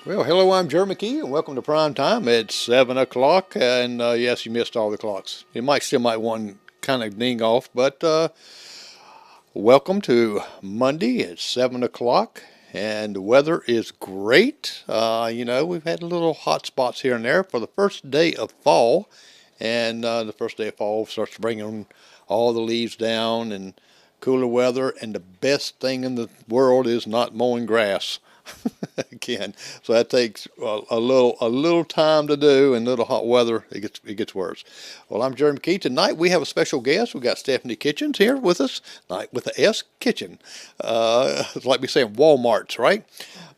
Well, hello, I'm Jerry McKee, and welcome to Prime Time. It's 7 o'clock, and yes, you missed all the clocks. You might one kind of ding off, but welcome to Monday at 7 o'clock, and the weather is great. We've had little hot spots here and there for the first day of fall, and the first day of fall starts bringing all the leaves down and cooler weather, and the best thing in the world is not mowing grass. Again, so that takes a little time to do, and little hot weather it gets worse. Well, I'm Jerry McKee. Tonight we have a special guest. We got Stephanie Kitchens here with us, like with the S Kitchen. It's like we say Walmart's, right?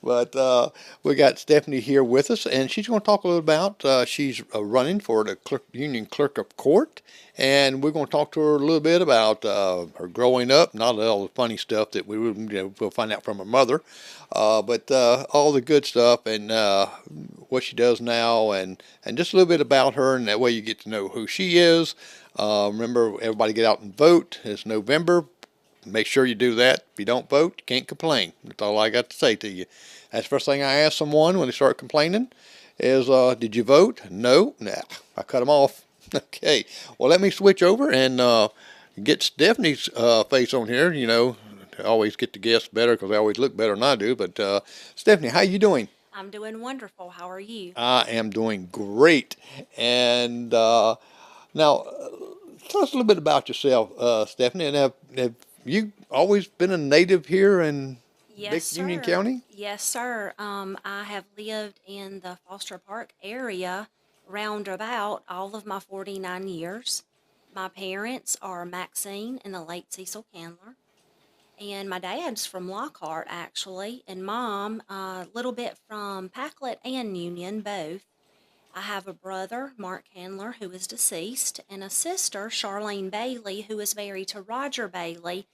But we got Stephanie here with us, and she's going to talk a little about. She's running for the Union Clerk of Court, and we're going to talk to her a little bit about her growing up, not all the funny stuff that we'll find out from her mother, but all the good stuff and what she does now, and just a little bit about her, and that way you get to know who she is. Remember, everybody get out and vote. It's November. Make sure you do that. If you don't vote, you can't complain. That's all I got to say to you. That's the first thing I ask someone when they start complaining is, did you vote? No. Nah, I cut them off. Okay. Well, let me switch over and get Stephanie's face on here. I always get the guests better because they always look better than I do. But Stephanie, how you doing? I'm doing wonderful. How are you? I am doing great. And now, tell us a little bit about yourself, Stephanie. And have you always been a native here in Yes, Big Union sir. County? Yes, sir. I have lived in the Foster Park area round about all of my 49 years. My parents are Maxine and the late Cecil Candler. And my dad's from Lockhart, actually, and mom, a little bit from Packlet and Union, both. I have a brother, Mark Candler, who is deceased, and a sister, Charlene Bailey, who is married to Roger Bailey,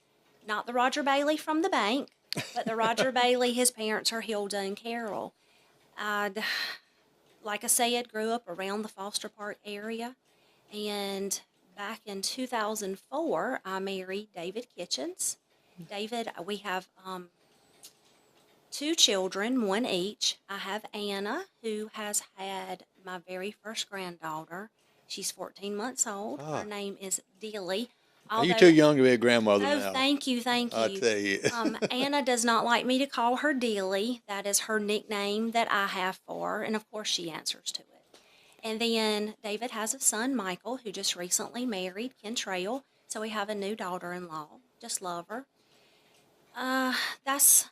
not the Roger Bailey from the bank, but the Roger Bailey, his parents are Hilda and Carol. I, like I said, grew up around the Foster Park area, and back in 2004, I married David Kitchens. David, we have two children, one each. I have Anna, who has had my very first granddaughter. She's 14 months old. Her Ah, name is Dilly. are you too Although, young to be a grandmother oh, now? thank you, thank I you. tell you. Anna does not like me to call her Dilly. That is her nickname that I have for her, and of course she answers to it. And then David has a son, Michael, who just recently married Kentrail. So we have a new daughter-in-law. Just love her. Uh, that's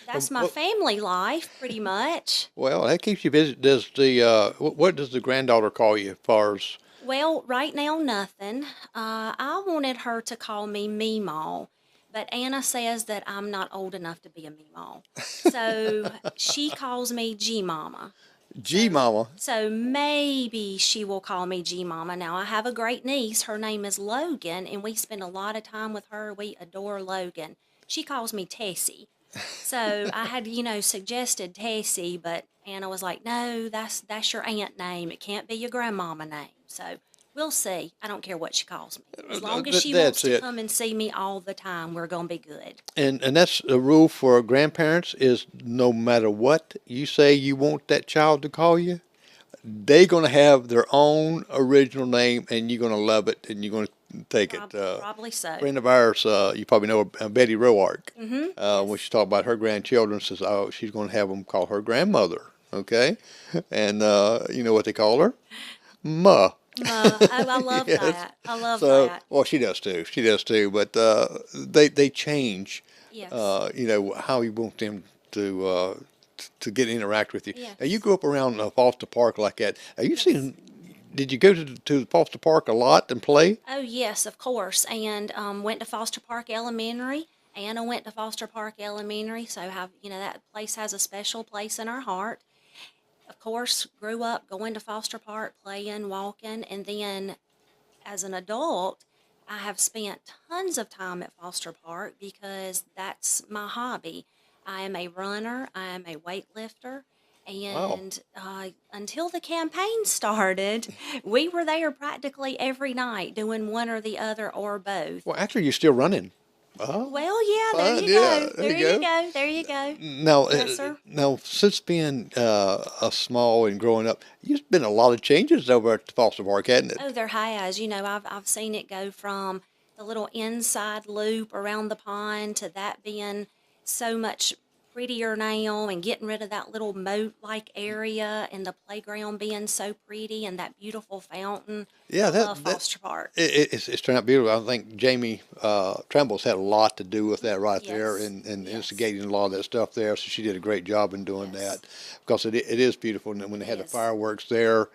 that's my Well, family life, pretty much. well, that keeps you busy. Does the what does the granddaughter call you as far as? Well, right now, nothing. I wanted her to call me Meemaw, but Anna says that I'm not old enough to be a Meemaw. So she calls me G Mama. G So, Mama. so maybe she will call me G Mama. Now, I have a great niece. Her name is Logan, and we spend a lot of time with her. We adore Logan. She calls me Tessie. So I had, suggested Tessie, but Anna was like, "No, that's your aunt name. It can't be your grandmama name." So we'll see. I don't care what she calls me. As long as she wants That's to it. come and see me all the time, we're gonna be good. And that's a rule for grandparents is no matter what you say you want that child to call you, they're gonna have their own original name, and you're gonna love it, and you're gonna take it. Probably so. Friend of ours, you probably know her, Betty Roark. Mm-hmm. When Yes. she talked about her grandchildren, says, "Oh, she's going to have them call her grandmother." Okay, and you know what they call her? Ma. I love Yes. that. I love So, that. well, she does too. She does too. But they change. Yes. How you want them to get interact with you. Now, you Yes. grew up around Foster Park like that. Have you Yes. seen? Did you go to Foster Park a lot and play? Oh, yes, of course. And went to Foster Park Elementary. Anna went to Foster Park Elementary, so that place has a special place in our heart. Of course, grew up going to Foster Park, playing, walking, and then as an adult, I have spent tons of time at Foster Park because that's my hobby. I am a runner, I am a weightlifter, Wow. and until the campaign started, we were there practically every night doing one or the other or both. Well, actually, you're still running. Oh, Well, yeah, there fun. you Yeah, go. there There you you go. go. There you go. Now, Yes, sir. now, since being a small and growing up, there's been a lot of changes over at the Foster Park, hasn't it? Oh, there has. I've seen it go from the little inside loop around the pond to that being so much prettier now and getting rid of that little moat-like area and the playground being so pretty and that beautiful fountain. Yeah, I love that Foster Park. it's turned out beautiful. I think Jamie Tremble's had a lot to do with that right there Yes. and Yes. instigating a lot of that stuff there. So she did a great job in doing Yes. that because it is beautiful. And when they It had the is. fireworks there,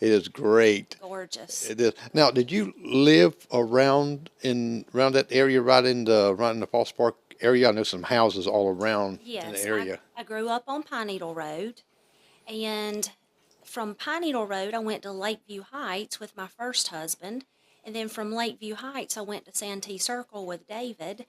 it is great. Gorgeous. It is. Now, did you live around that area right in the Foster Park area? I know some houses all around in the Yes. I, area. I grew up on Pine Needle Road. And from Pine Needle Road, I went to Lakeview Heights with my first husband. And then from Lakeview Heights, I went to Santee Circle with David.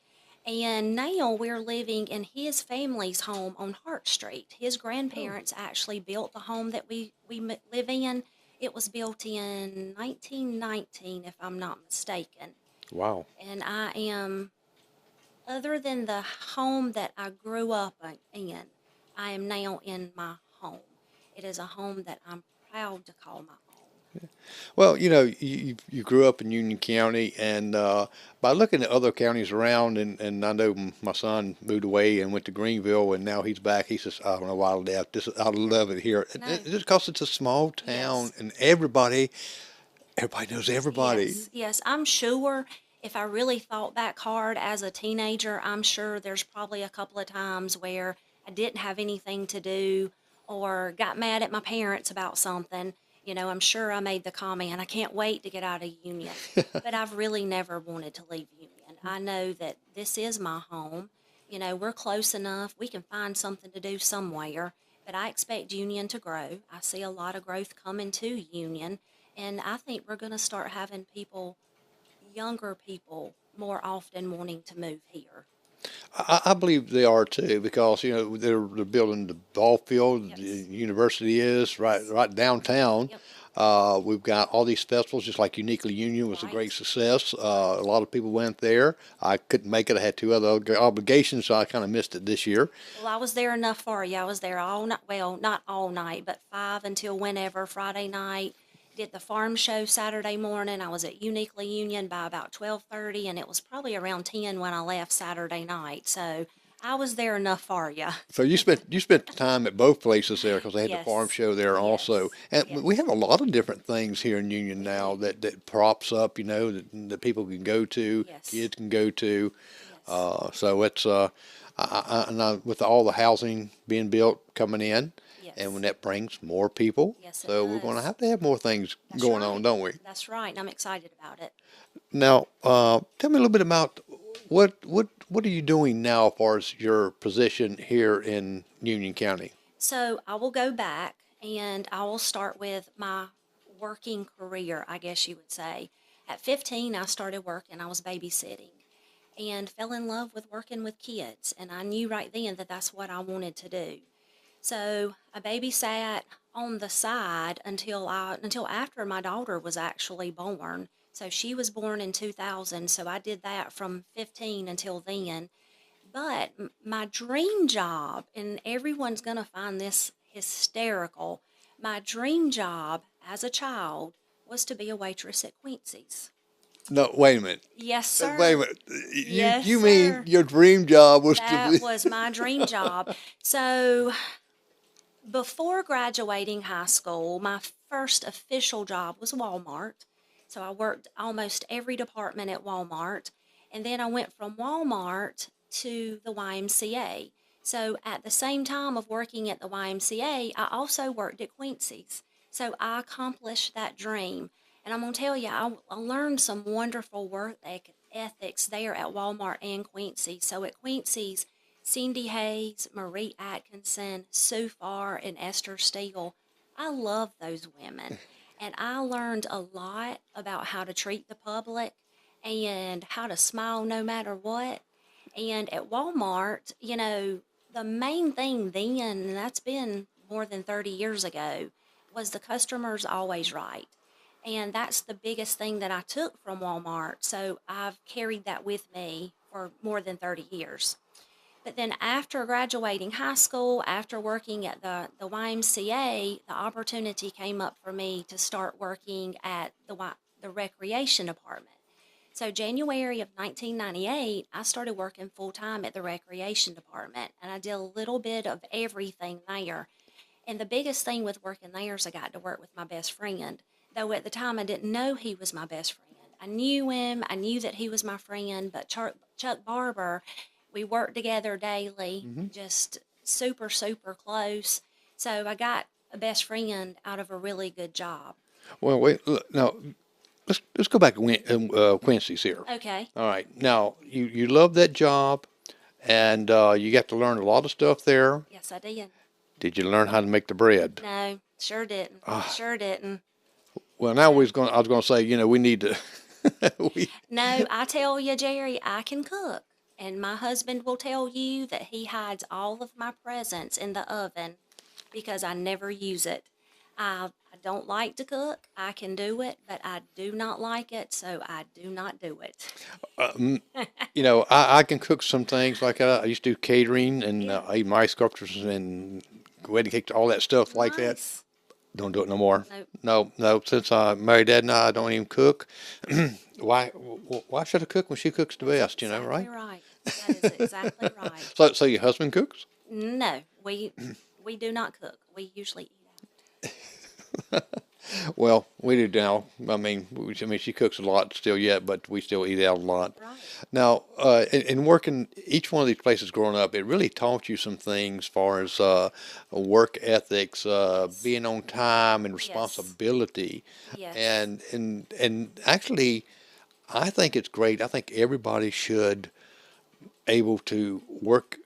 And now we're living in his family's home on Hart Street. His Oh, grandparents actually built the home that we live in. It was built in 1919, if I'm not mistaken. wow. And I am, other than the home that I grew up in, I am now in my home. It is a home that I'm proud to call my own. Well, you grew up in Union County, and by looking at other counties around, and I know my son moved away and went to Greenville, and now he's back. He says, "I don't know why I left. I love it here." No, Just because it's a small town, yes, and everybody knows everybody. yes, yes. I'm sure if I really thought back hard as a teenager, I'm sure there's probably a couple of times where I didn't have anything to do or got mad at my parents about something. I'm sure I made the comment, I can't wait to get out of Union. But I've really never wanted to leave Union. I know that this is my home. We're close enough. We can find something to do somewhere. But I expect Union to grow. I see a lot of growth coming to Union. And I think we're going to start having younger people, more often wanting to move here. I believe they are too, because they're building the ball field. The Yes. university is Yes. right downtown. Yep. We've got all these festivals, just like Uniquely Union was a great Right. success. A Right. lot of people went there. I couldn't make it. I had two other obligations, so I kind of missed it this year. Well, I was there enough for you. I was there all night. Well, not all night, but 5 until whenever, Friday night. Did the farm show Saturday morning. I was at Uniquely Union by about 12:30, and it was probably around 10 when I left Saturday night. So I was there enough for you. So you spent time at both places there because they had the farm Yes. show there also, Yes. and we Yes. have a lot of different things here in Union We now do. that props up, that people can go to, Yes. kids can go to. Yes. So it's with all the housing being built coming in, and when Yes. that brings more people, Yes, it so we're going to does. have more things That's going on, right. don't we? That's right. And I'm excited about it. Now, tell me a little bit about what are you doing now as far as your position here in Union County? So I will go back and I will start with my working career, I guess you would say. At 15, I started working. I was babysitting and fell in love with working with kids. And I knew right then that that's what I wanted to do. So I babysat on the side until after my daughter was actually born. So she was born in 2000. So I did that from 15 until then. But my dream job, and everyone's going to find this hysterical, my dream job as a child was to be a waitress at Quincy's. No, wait a minute. Yes, Wait a sir. minute. You Yes, you mean sir. your dream job was to That be? was my dream job. So before graduating high school, my first official job was Walmart. So I worked almost every department at Walmart. And then I went from Walmart to the YMCA. So at the same time of working at the YMCA, I also worked at Quincy's. So I accomplished that dream. And I'm going to tell you, I learned some wonderful work ethics there at Walmart and Quincy. So at Quincy's, Cindy Hayes, Marie Atkinson, Sue Farr, and Esther Steele. I love those women. And I learned a lot about how to treat the public and how to smile no matter what. And at Walmart, the main thing then, and that's been more than 30 years ago, was the customer's always right. And that's the biggest thing that I took from Walmart. So I've carried that with me for more than 30 years. But then after graduating high school, after working at the YMCA, the opportunity came up for me to start working at the recreation department. So January of 1998, I started working full time at the recreation department, and I did a little bit of everything there. And the biggest thing with working there is I got to work with my best friend. Though at the time I didn't know he was my best friend. I knew him, I knew that he was my friend, but Chuck Barber, we worked together daily, Hmm. just super, super close. So I got a best friend out of a really good job. Well, wait, look, now let's go back to Quincy's here. Okay, All right. Now, you love that job, and you got to learn a lot of stuff there. yes, I did. Did you learn how to make the bread? No, sure didn't. Ah, Sure didn't. well, now No. I was going to say, we need to. we, No, I tell you, Jerry, I can cook. And my husband will tell you that he hides all of my presents in the oven because I never use it. I don't like to cook. I can do it, but I do not like it, so I do not do it. mm, I can cook some things like I used to do catering and Yeah, I eat my sculptures and wedding cakes, all that stuff like that. nice. Don't do it no more. Nope, No, no. Since I married Dad and I don't even cook. Why should I cook when she cooks the that's best? exactly Right? right. That is exactly right. So your husband cooks? No, we do not cook. We usually eat out. Well, we do now. I mean, she cooks a lot still yet, but we still eat out a lot. Right. Now, in working each one of these places growing up, it really taught you some things as far as work ethics, Yes. being on time, and Yes. responsibility, Yes. and actually, I think it's great. I think everybody should able to work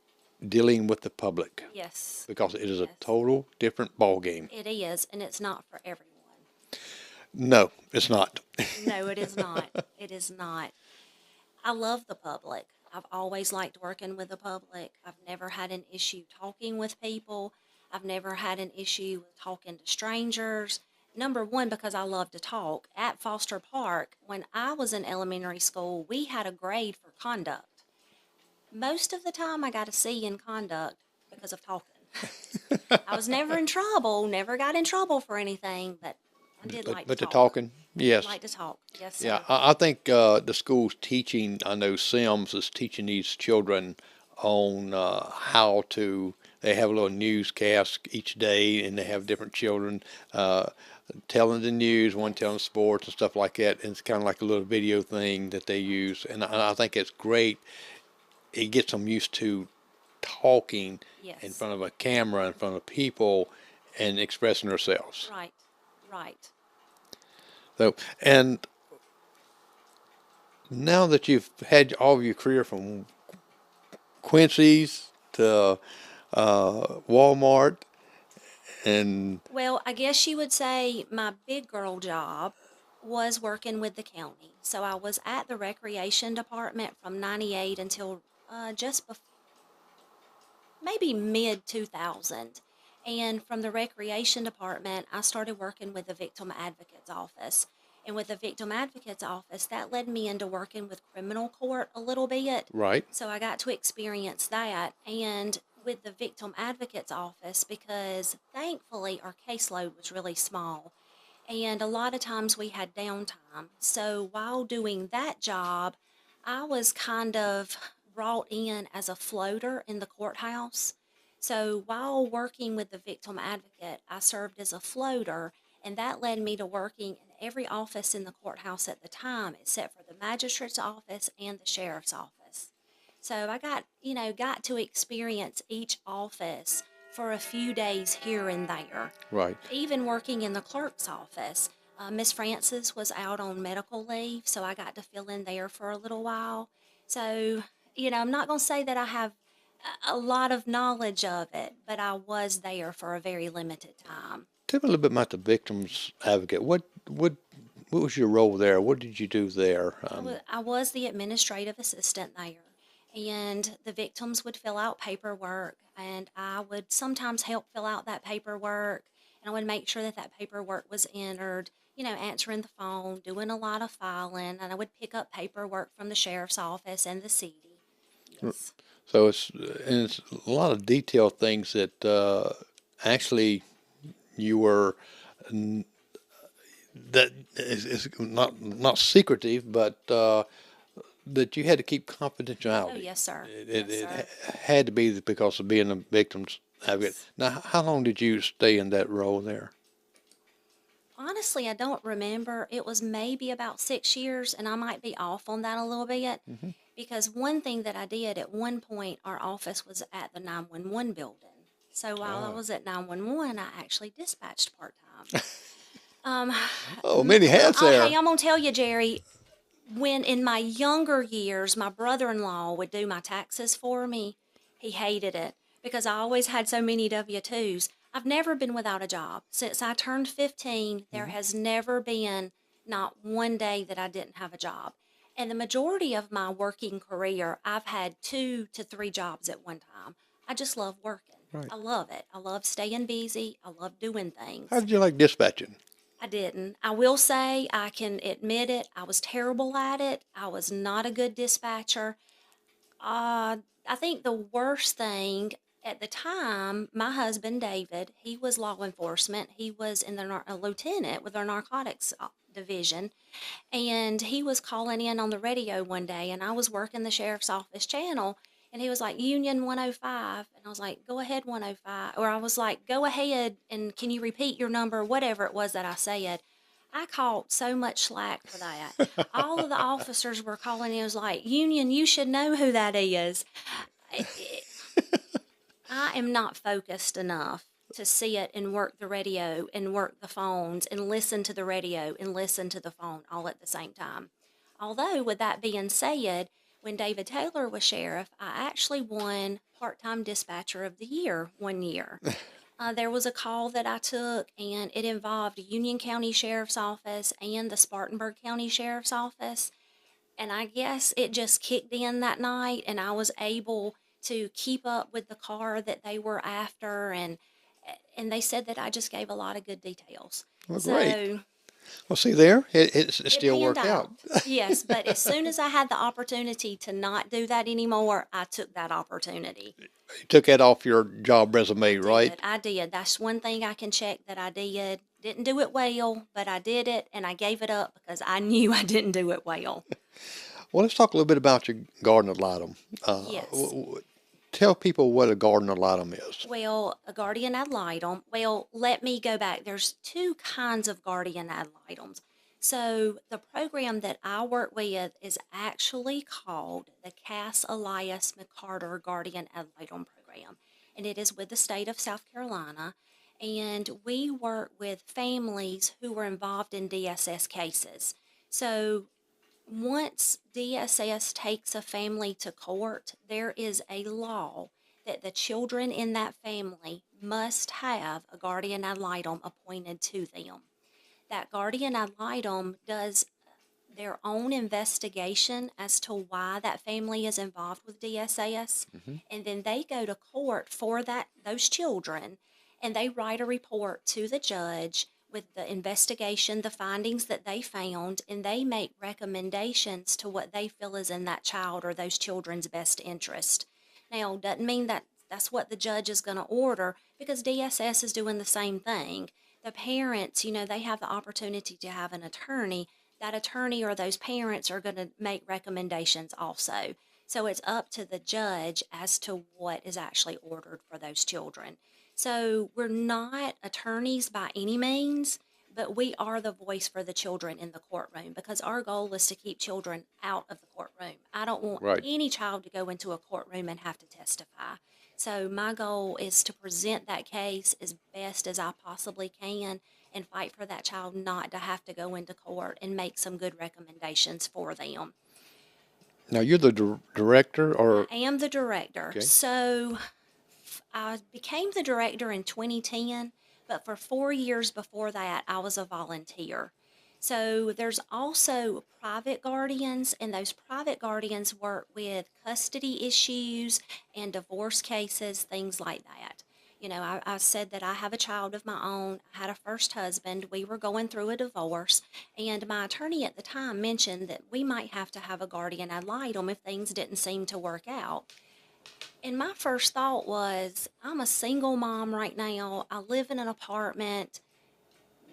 dealing with the public Yes. because it is a Yes. total different ball game. It is, and it's not for everyone. No, it's not. No, it is not. It is not. I love the public. I've always liked working with the public. I've never had an issue talking with people. I've never had an issue with talking to strangers. Number one, because I love to talk. At Foster Park, when I was in elementary school, we had a grade for conduct. Most of the time, I got a C in conduct because of talking. I was never in trouble, never got in trouble for anything, but I did like to But the talk. talking, Did yes. like to talk. Yes, Yeah, sir. I think the school's teaching, I know Sims is teaching these children on how to, they have a little newscast each day and they have different children uh, telling the news, one telling sports and stuff like that. And it's kind of like a little video thing that they use. And I think it's great. It gets them used to talking in Yes. front of a camera, in front of people, and expressing themselves. Right. Right. So, and now that you've had all of your career from Quincy's to Walmart, and Well, I guess you would say my big girl job was working with the county. So I was at the recreation department from 98 until just maybe mid 2000. And from the recreation department, I started working with the victim advocate's office. And with the victim advocate's office, that led me into working with criminal court a little bit. right, So I got to experience that. And with the victim advocate's office, because thankfully our caseload was really small. And a lot of times we had downtime. So while doing that job, I was kind of brought in as a floater in the courthouse. So while working with the victim advocate, I served as a floater, and that led me to working in every office in the courthouse at the time, except for the magistrate's office and the sheriff's office. So I got to experience each office for a few days here and there. right. Even working in the clerk's office, Miss Francis was out on medical leave, so I got to fill in there for a little while. So, I'm not going to say that I have a lot of knowledge of it, but I was there for a very limited time. Tell me a little bit about the victims advocate. What was your role there? What did you do there? I was the administrative assistant there, and the victims would fill out paperwork, and I would sometimes help fill out that paperwork, and I would make sure that that paperwork was entered, answering the phone, doing a lot of filing, and I would pick up paperwork from the sheriff's office and the city. Yes. So it's a lot of detailed things that actually you were that is not secretive, but that you had to keep Oh, confidentiality. yes, sir. It, Yes, it sir. had to be because of being a victim's advocate. Yes. Now, how long did you stay in that role there? Honestly, I don't remember. It was maybe about 6 years, and I might be off on that a little bit Hmm. because one thing that I did at one point, our office was at the 911 building. So while I Ah. was at 911, I actually dispatched part time. Um, Oh, many hats hey, there. I'm gonna tell you, Jerry, when in my younger years, my brother-in-law would do my taxes for me, he hated it because I always had so many W-2s. I've never been without a job. Since I turned 15, there Mhm. has never been not one day that I didn't have a job. And the majority of my working career, I've had 2 to 3 jobs at one time. I just love working. Right. I love it. I love staying busy. I love doing How things. did you like dispatching? I didn't. I will say, I can admit it, I was terrible at it. I was not a good dispatcher. I think the worst thing at the time, my husband David, he was law enforcement. He was in a lieutenant with our narcotics division, and he was calling in on the radio one day, and I was working the sheriff's office channel, and he was like, Union 105. And I was like, go ahead, 105. Or I was like, go ahead, and can you repeat your number, whatever it was that I said. I caught so much slack for that. All of the officers were calling in. It was like, Union, you should know who that is. I am not focused enough to see it and work the radio and work the phones and listen to the radio and listen to the phone all at the same time. Although, with that being said, when David Taylor was sheriff, I actually won Part Time Dispatcher of the Year one year. There was a call that I took, and it involved Union County Sheriff's Office and the Spartanburg County Sheriff's Office. And I guess it just kicked in that night, and I was able to keep up with the car that they were after, and they said that I just gave a lot of good details. Well, great. So Well, see there, it it still panned worked out. out. Yes, but as soon as I had the opportunity to not do that anymore, I took that opportunity. You took that off your job resume, I right? did. I did. That's one thing I can check that I did. Didn't do it well, but I did it, and I gave it up because I knew I didn't do it well. Well, let's talk a little bit about your garden ad litem. Yes. Tell people what a garden ad litem is. Well, a guardian ad litem. Well, let me go back. There's two kinds of guardian ad litems. So the program that I work with is actually called the Cass Elias McCarter Guardian Ad Litem Program, and it is with the state of South Carolina. And we work with families who were involved in DSS cases. So once DSS takes a family to court, there is a law that the children in that family must have a guardian ad litem appointed to them. That guardian ad litem does their own investigation as to why that family is involved with DSS, Hmm. and then they go to court for those children, and they write a report to the judge with the investigation, the findings that they found, and they make recommendations to what they feel is in that child or those children's best interest. Now, doesn't mean that that's what the judge is going to order, because DSS is doing the same thing. The parents, they have the opportunity to have an attorney. That attorney or those parents are going to make recommendations also. So it's up to the judge as to what is actually ordered for those children. So we're not attorneys by any means, but we are the voice for the children in the courtroom, because our goal is to keep children out of the courtroom. I don't want Right. any child to go into a courtroom and have to testify. So my goal is to present that case as best as I possibly can and fight for that child not to have to go into court and make some good recommendations for them. Now you're the director, I or am the director. okay, So I became the director in 2010, but for 4 years before that, I was a volunteer. So there's also private guardians, and those private guardians work with custody issues and divorce cases, things like that. I said that I have a child of my own. I had a first husband. We were going through a divorce. And my attorney at the time mentioned that we might have to have a guardian ad litem if things didn't seem to work out. And my first thought was, I'm a single mom right now. I live in an apartment.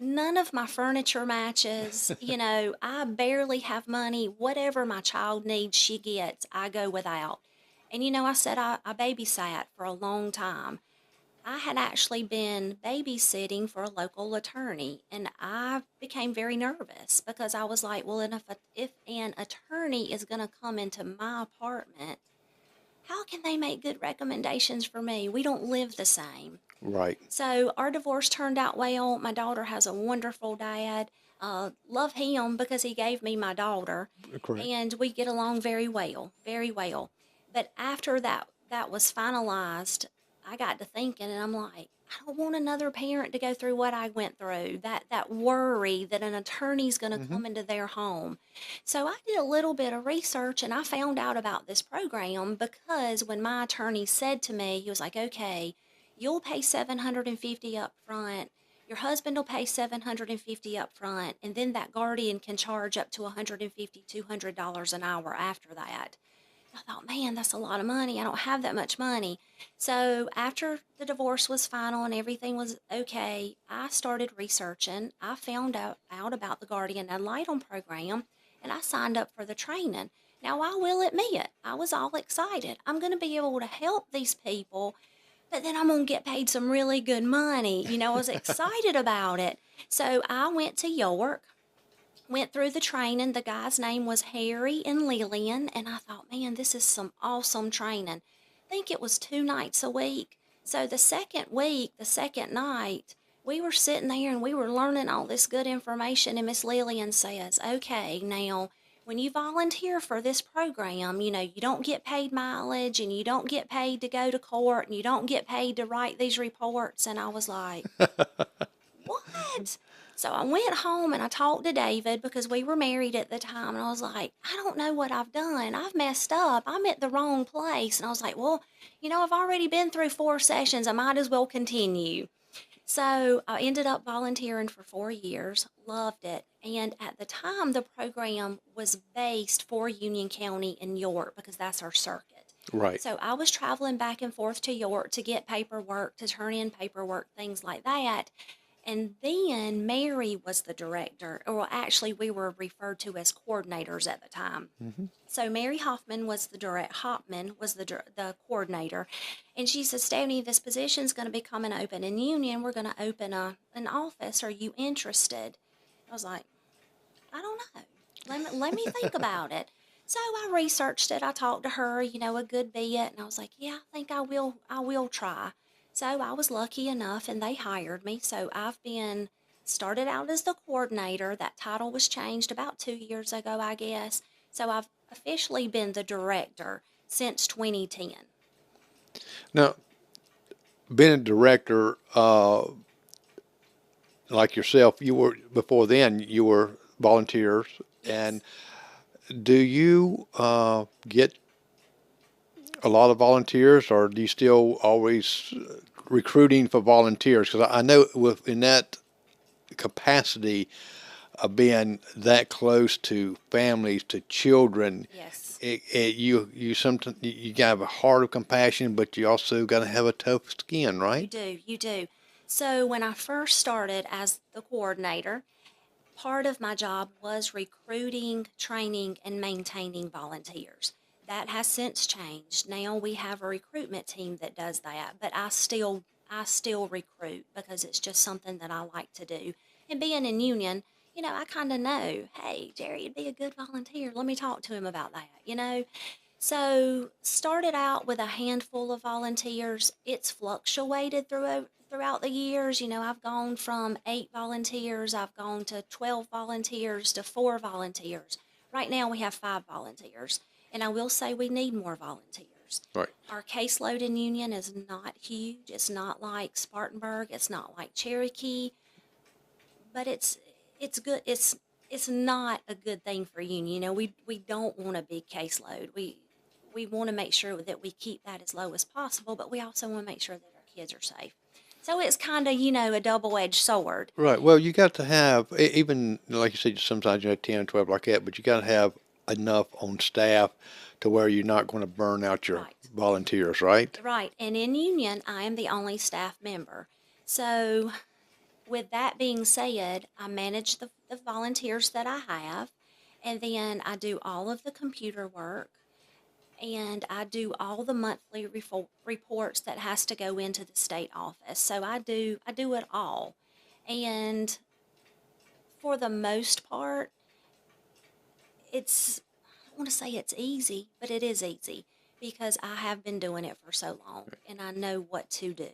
None of my furniture matches. I barely have money. Whatever my child needs, she gets. I go without. And I said I babysat for a long time. I had actually been babysitting for a local attorney, and I became very nervous because I was like, well, and if an attorney is going to come into my apartment, how can they make good recommendations for me? We don't live the same. Right. So our divorce turned out well. My daughter has a wonderful dad. Love him because he gave me my daughter, Correct. and we get along very well, very well. But after that was finalized, I got to thinking, and I'm like, I don't want another parent to go through what I went through. That worry that an attorney's going to Mm-hmm. come into their home. So I did a little bit of research, and I found out about this program because when my attorney said to me, he was like, "Okay, you'll pay 750 up front. Your husband will pay 750 up front, and then that guardian can charge up to $150, $200 an hour after that." I thought, man, that's a lot of money. I don't have that much money. So after the divorce was final and everything was okay, I started researching. I found out about the Guardian Ad Litem program, and I signed up for the training. Now, I will admit, I was all excited. I'm going to be able to help these people, but then I'm going to get paid some really good money. I was excited about it. So I went to York, went through the training. The guy's name was Harry and Lillian, and I thought, man, this is some awesome training. I think it was 2 nights a week. So the second week, the second night, we were sitting there and we were learning all this good information, and Miss Lillian says, okay, now when you volunteer for this program, you don't get paid mileage, and you don't get paid to go to court, and you don't get paid to write these reports. And I was like, what? So I went home and I talked to David because we were married at the time. And I was like, I don't know what I've done. I've messed up. I'm at the wrong place. And I was like, well, I've already been through 4 sessions. I might as well continue. So I ended up volunteering for 4 years, loved it. And at the time, the program was based for Union County in York because that's our circuit. Right. So I was traveling back and forth to York to get paperwork, to turn in paperwork, things like that. And then Mary was the director, or well, actually, we were referred to as coordinators at the time. Mm-hmm. So Mary Hoffman was the coordinator, and she said, "Stephanie, this position's going to be coming open in Union. We're going to open an office. Are you interested?" I was like, "I don't know. Let me think about it." So I researched it. I talked to her, a good bit, and I was like, "Yeah, I think I will try." So I was lucky enough, and they hired me. So I've been started out as the coordinator. That title was changed about 2 years ago, I guess. So I've officially been the director since 2010. Now, being a director, like yourself, you were before then. You were volunteers, Yes. and do you get a lot of volunteers, or do you still always recruiting for volunteers? Because I know in that capacity of being that close to families, to children, Yes. you sometimes you gotta have a heart of compassion, but you also gotta have a tough skin, You right? do. You do. So when I first started as the coordinator, part of my job was recruiting, training, and maintaining volunteers. That has since changed. Now we have a recruitment team that does that, but I still recruit because it's just something that I like to do. And being in union, I kind of know, hey, Jerry would be a good volunteer. Let me talk to him about that. So started out with a handful of volunteers. It's fluctuated throughout the years. I've gone from 8 volunteers, I've gone to 12 volunteers to 4 volunteers. Right now we have 5 volunteers, and I will say we need more volunteers. Right. Our caseload in Union is not huge. It's not like Spartanburg. It's not like Cherokee, but it's good. It's not a good thing for Union. We don't want a big caseload. We want to make sure that we keep that as low as possible, but we also want to make sure that our kids are safe. So it's kind of, you know, a double-edged sword. Right. Well, you got to have, even like you said, sometimes you have 10, 12 like that, but you got to have enough on staff to where you're not going to burn out your Right. volunteers, right? Right. And in union, I am the only staff member. So with that being said, I manage the volunteers that I have, and then I do all of the computer work, and I do all the monthly reports that has to go into the state office. So I do it all. And for the most part, it's I don't want to say it's easy, but it is easy because I have been doing it for so long and I know what to do.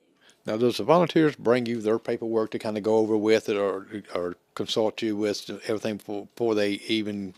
Now, does the volunteers bring you their paperwork to kind of go over with it, or consult you with everything before they even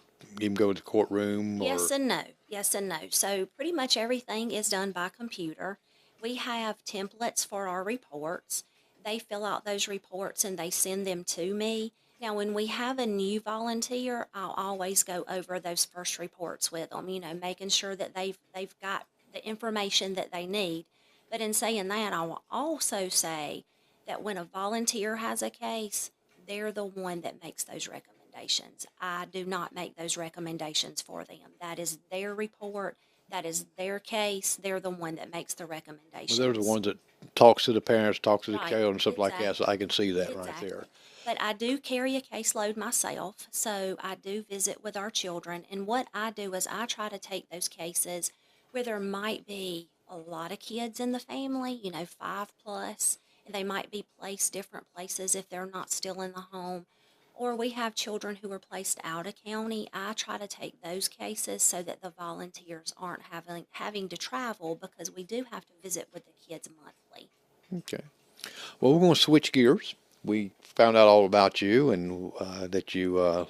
go to the courtroom, Yes or and no. Yes and no. So pretty much everything is done by computer. We have templates for our reports. They fill out those reports and they send them to me. Now, when we have a new volunteer, I'll always go over those first reports with them, you know, making sure that they've got the information that they need. But in saying that, I will also say that when a volunteer has a case, they're the one that makes those recommendations. I do not make those recommendations for them. That is their report. That is their case. They're the one that makes the well, they're the recommendations. ones that talks to the parents, talks to the Right, child, and stuff like that. So exactly. I can see that right there. Exactly. But I do carry a caseload myself, so I do visit with our children. And what I do is I try to take those cases where there might be a lot of kids in the family, you know, 5 plus, and they might be placed different places if they're not still in the home. Or we have children who are placed out of county. I try to take those cases so that the volunteers aren't having to travel because we do have to visit with the kids monthly. Okay. Well, we're going to switch gears. We found out all about you, and that you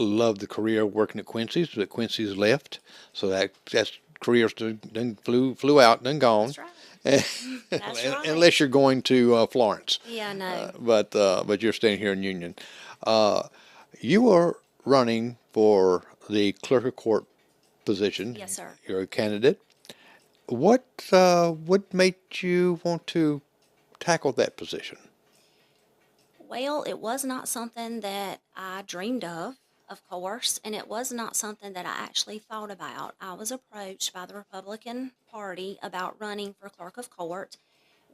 love the career working at Quincy's, but Quincy's left, so that's career's done flew out, done gone. That's right. That's right. Unless you're going to Florence, Yeah, no. but you're staying here in Union. Uh, you are running for the clerk of court position. Yes, sir. You're a candidate. What made you want to tackle that position? Well, it was not something that I dreamed of course, and it was not something that I actually thought about. I was approached by the Republican Party about running for clerk of court.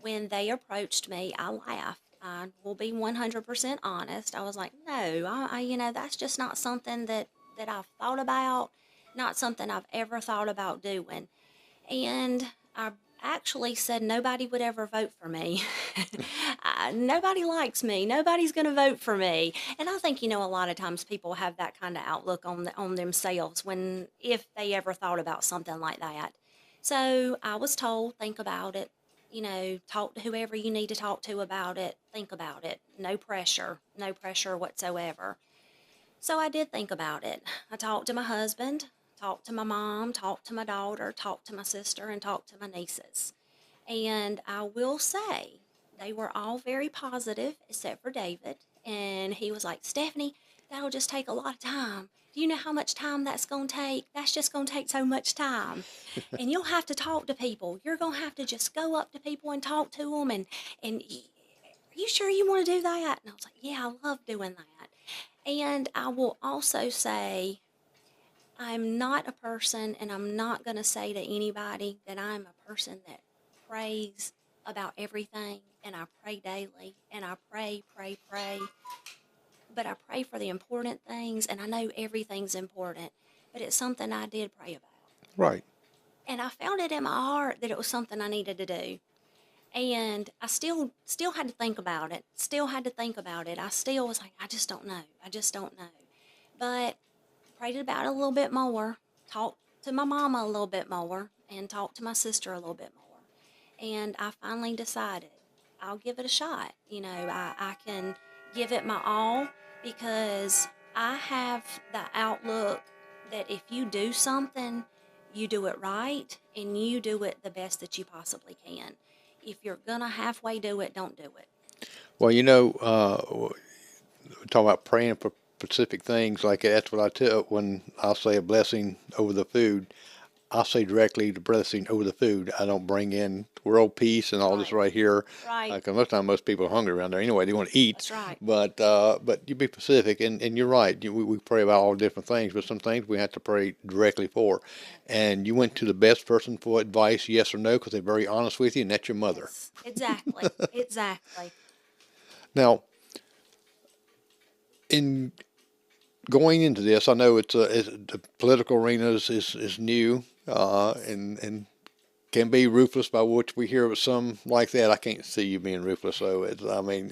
When they approached me, I laughed. I will be 100% honest. I was like, no, you know, that's just not something that I've thought about, not something I've ever thought about doing. And I actually said nobody would ever vote for me. Nobody likes me. Nobody's going to vote for me. And I think, you know, a lot of times people have that kind of outlook on themselves when if they ever thought about something like that. So I was told, think about it. You know, talk to whoever you need to talk to about it. Think about it. No pressure whatsoever. So I did think about it. I talked to my husband, talked to my mom, talked to my daughter, talked to my sister, and talked to my nieces. And I will say they were all very positive, except for David. And he was like, Stephanie, that'll just take a lot of time. Do you know how much time that's going to take? That's just going to take so much time. And you'll have to talk to people. You're going to have to just go up to people and talk to them. And are you sure you want to do that? And I was like, yeah, I love doing that. And I will also say, I'm not a person, and I'm not going to say to anybody that I'm a person that prays about everything, and I pray daily, and I pray, pray, pray. But I pray for the important things, and I know everything's important, but it's something I did pray about. Right. And I found it in my heart that it was something I needed to do. And I still had to think about it. Still had to think about it. I still was like, I just don't know. I just don't know. But prayed about it a little bit more, talked to my mama a little bit more, and talked to my sister a little bit more. And I finally decided I'll give it a shot. You know, I can give it my all because I have the outlook that if you do something, you do it right and you do it the best that you possibly can. If you're going to halfway do it, don't do it. Well, talking about praying for specific things like that, that's what I tell when I'll say a blessing over the food. I say directly the blessing over the food. I don't bring in world peace and all this Right. right here. Right. Because most of the time, most people are hungry around there anyway. They want to eat. That's right. But you be specific, and you're right. We pray about all different things, but some things we have to pray directly for. And you went to the best person for advice, yes or no, because they're very honest with you, and that's your mother. Yes. Exactly. Exactly. Now, in going into this, I know the political arena is new, and can be ruthless by which we hear of some like that. I can't see you being ruthless, though. I mean,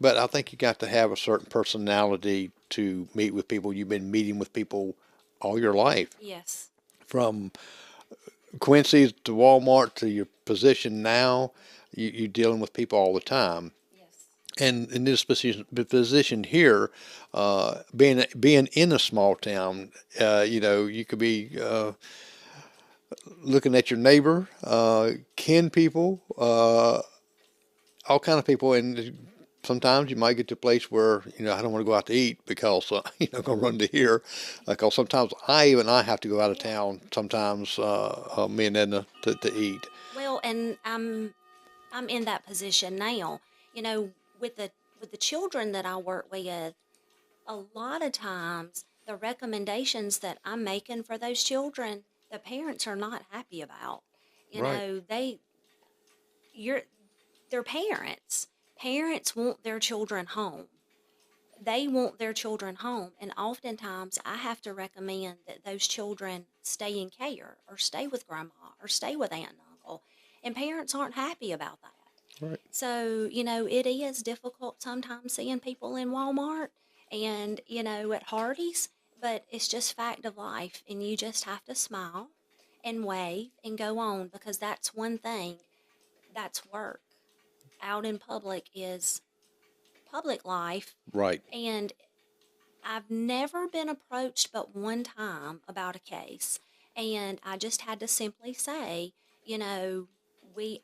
but I think you got to have a certain personality to meet with people. You've been meeting with people all your life, Yes. from Quincy's to Walmart to your position now. You're dealing with people all the time. Yes. And in this position here, being in a small town, you could be looking at your neighbor, kin people, all kind of people, and sometimes you might get to a place where I don't want to go out to eat because I'm gonna run to here. Because sometimes I have to go out of Yeah. town. Sometimes me and Edna to eat. Well, and I'm in that position now. You know, with the children that I work with, a lot of times the recommendations that I'm making for those children, the parents are not happy about. You Right. know, you're they're parents. Parents want their children home. They want their children home, and oftentimes I have to recommend that those children stay in care or stay with grandma or stay with aunt and uncle. And parents aren't happy about that. Right. So, it is difficult sometimes seeing people in Walmart and, at Hardee's, but it's just fact of life. And you just have to smile and wave and go on, because that's one thing, that's work. Out in public is public life. Right. And I've never been approached but one time about a case. And I just had to simply say, you know,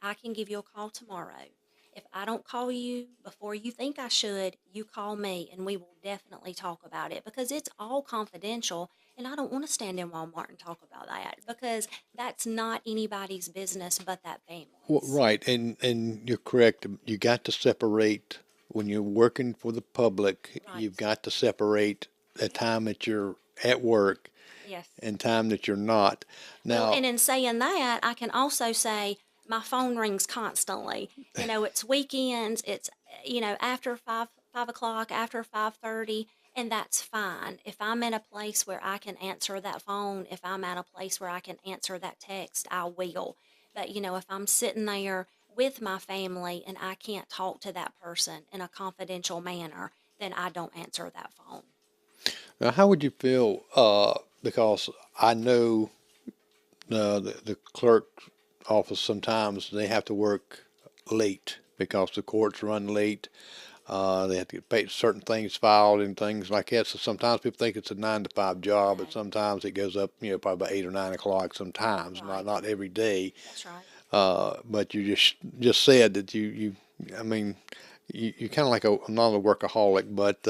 I can give you a call tomorrow. If I don't call you before you think I should, you call me and we will definitely talk about it, because it's all confidential and I don't want to stand in Walmart and talk about that, because that's not anybody's business but that Well, family's. right, and you're correct. You got to separate when you're working for the public. You've Right. got to separate the time that you're at work Yes. and time that you're not. Well, Now, and in saying that, I can also say my phone rings constantly. It's weekends, it's after 5 o'clock, after 5:30, and that's fine. If I'm in a place where I can answer that phone, if I'm at a place where I can answer that text, I will. But if I'm sitting there with my family and I can't talk to that person in a confidential manner, then I don't answer that phone. how would you feel? Because I know the clerk office sometimes they have to work late because the courts run late. They have to get paid certain things filed and things like that. So sometimes people think it's a 9 to 5 job, but No. sometimes it goes up, probably about 8 or 9 o'clock. Sometimes, Right. not every day. That's right. But you just said that I mean, you kind of like not a workaholic, but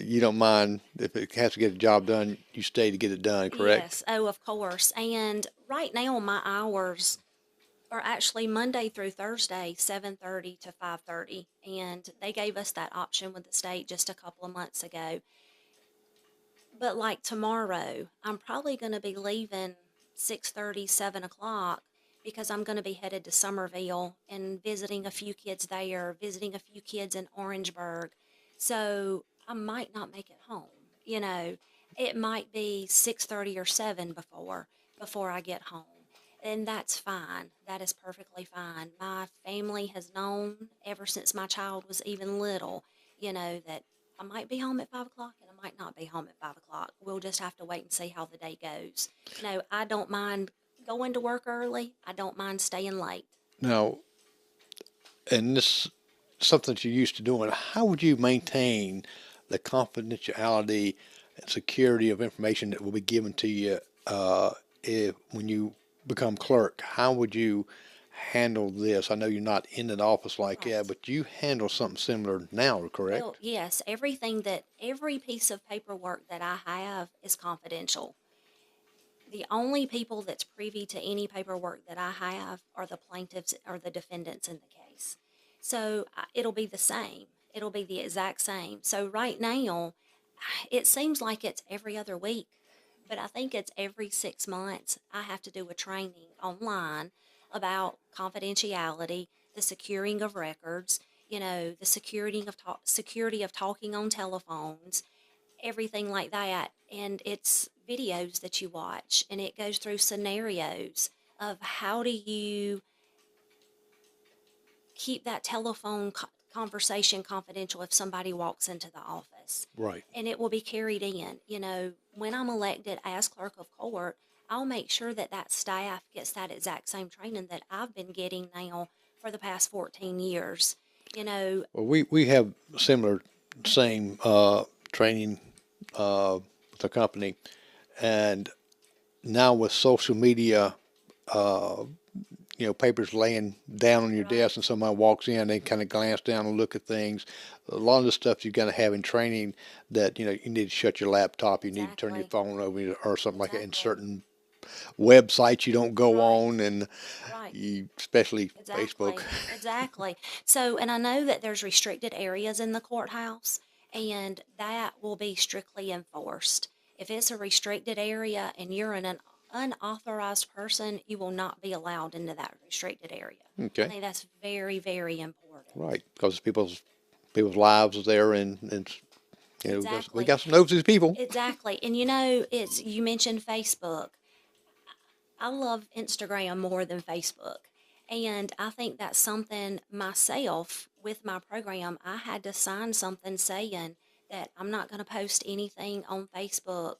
you don't mind if it has to get a job done, you stay to get it done, correct? Yes, oh, of course. And right now, my hours are actually Monday through Thursday, 7:30 to 5:30. And they gave us that option with the state just a couple of months ago. But like tomorrow, I'm probably going to be leaving 6:30, 7 o'clock, because I'm going to be headed to Somerville and visiting a few kids there, visiting a few kids in Orangeburg. So I might not make it home. You know, it might be 6:30 or 7 before I get home. And that's fine. That is perfectly fine. My family has known ever since my child was even little, that I might be home at 5 o'clock and I might not be home at 5 o'clock. We'll just have to wait and see how the day goes. I don't mind going to work early. I don't mind staying late. Now, and this something that you're used to doing. How would you maintain the confidentiality and security of information that will be given to you when you become clerk? How would you handle this? I know you're not in an office like that, Right. but you handle something similar now, Well, correct? yes, every piece of paperwork that I have is confidential. The only people that's privy to any paperwork that I have are the plaintiffs or the defendants in the case. So it'll be the same. It'll be the exact same. So right now, it seems like it's every other week, but I think it's every 6 months I have to do a training online about confidentiality, the securing of records, the security of talking on telephones, everything like that. And it's videos that you watch, and it goes through scenarios of how do you keep that conversation confidential if somebody walks into the office. Right. And it will be carried in. When I'm elected as clerk of court, I'll make sure that that staff gets that exact same training that I've been getting now for the past 14 years. Well, we have similar, same training with the company, and now with social media, uh, papers laying down on your Right. desk, and somebody walks in, they kind of glance down and look at things. A lot of the stuff you're going to have in training that you need to shut your laptop, you need to turn your Exactly. phone over or something like that. In Exactly. certain websites, you don't go Right. on, and Right. especially Facebook. Exactly, exactly. So, and I know that there's restricted areas in the courthouse, and that will be strictly enforced. If it's a restricted area and you're an unauthorized person, you will not be allowed into that restricted area. I Okay, think that's very, very important. right, because people's lives are there, and we Exactly, got some nosy people. exactly. And you mentioned Facebook. I love Instagram more than Facebook. And I think that's something myself with my program. I had to sign something saying that I'm not going to post anything on Facebook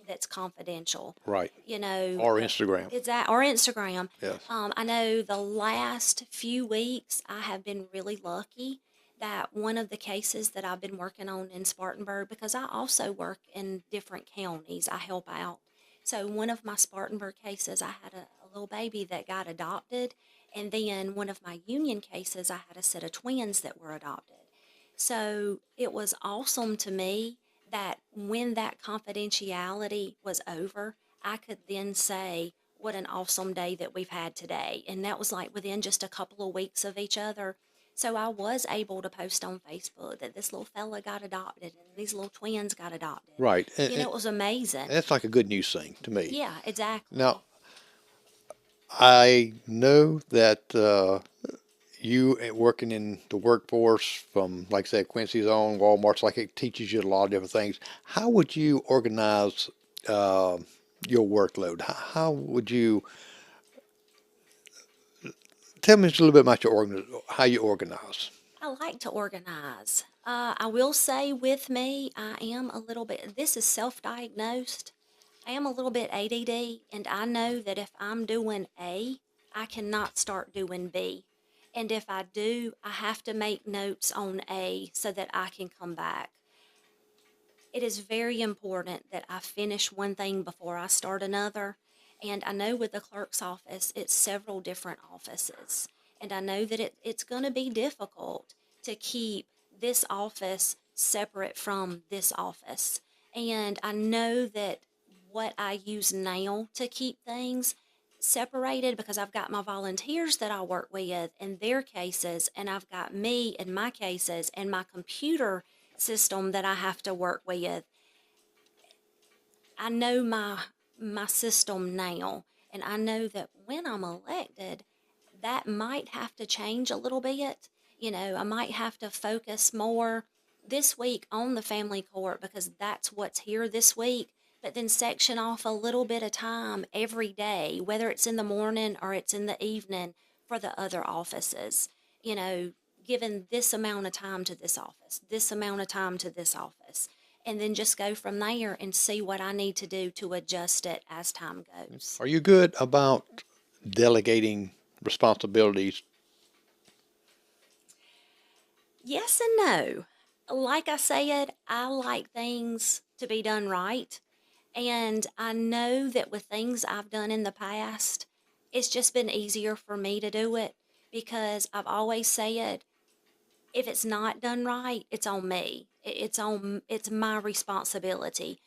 that's confidential. Right. You know, Or the Instagram. it's that or Instagram. Yes. I know the last few weeks I have been really lucky that one of the cases that I've been working on in Spartanburg, because I also work in different counties, I help out. So one of my Spartanburg cases, I had a little baby that got adopted, and then one of my Union cases, I had a set of twins that were adopted. So it was awesome to me that when that confidentiality was over, I could then say, what an awesome day that we've had today. And that was like within just a couple of weeks of each other. So I was able to post on Facebook that this little fella got adopted and these little twins got adopted. Right. And It was amazing. that's like a good news thing to me. Yeah, Now, exactly. I know that you working in the workforce from, like I said, Quincy's own, Walmart's, like it teaches you a lot of different things. How would you organize uh, your workload? How would you tell me just a little bit about how you organize? I like to organize. I will say with me, I am a little bit, this is self diagnosed. I am a little bit ADD, and I know that if I'm doing A, I cannot start doing B. And if I do, I have to make notes on A so that I can come back. It is very important that I finish one thing before I start another. And I know with the clerk's office, it's several different offices. And I know that it's going to be difficult to keep this office separate from this office. And I know that what I use now to keep things separated, because I've got my volunteers that I work with and their cases, and I've got me and my cases and my computer system that I have to work with. I know my system now, and I know that when I'm elected, that might have to change a little bit. I might have to focus more this week on the family court because that's what's here this week, but then section off a little bit of time every day, whether it's in the morning or it's in the evening for the other offices. You know, Given this amount of time to this office, this amount of time to this office, and then just go from there and see what I need to do to adjust it as time goes. Are you good about delegating responsibilities? Yes and no. Like I said, I like things to be done right. And I know that with things I've done in the past, it's just been easier for me to do it because I've always said, if it's not done right, it's on me. It's my responsibility.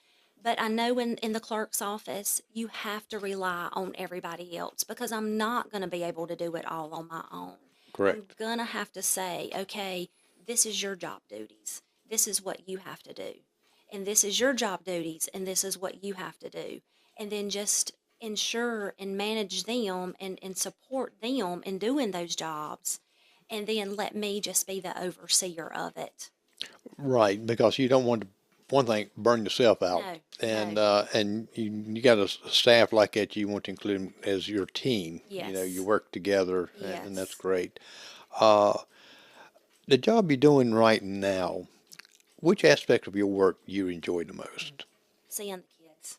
But I know in the clerk's office, you have to rely on everybody else because I'm not going to be able to do it all on my own. I'm Correct. going to have to say, okay, this is your job duties. This is what you have to do. And this is your job duties, and this is what you have to do. And then just ensure and manage them and support them in doing those jobs. And then let me just be the overseer of it. Right, because you don't want to, one thing, burn yourself out. No, And no, you got a staff like that, you want to include them as your team. You know, you yes, work together, and that's yes. great. The job you're doing right now, which aspect of your work you enjoy the most? Seeing the kids.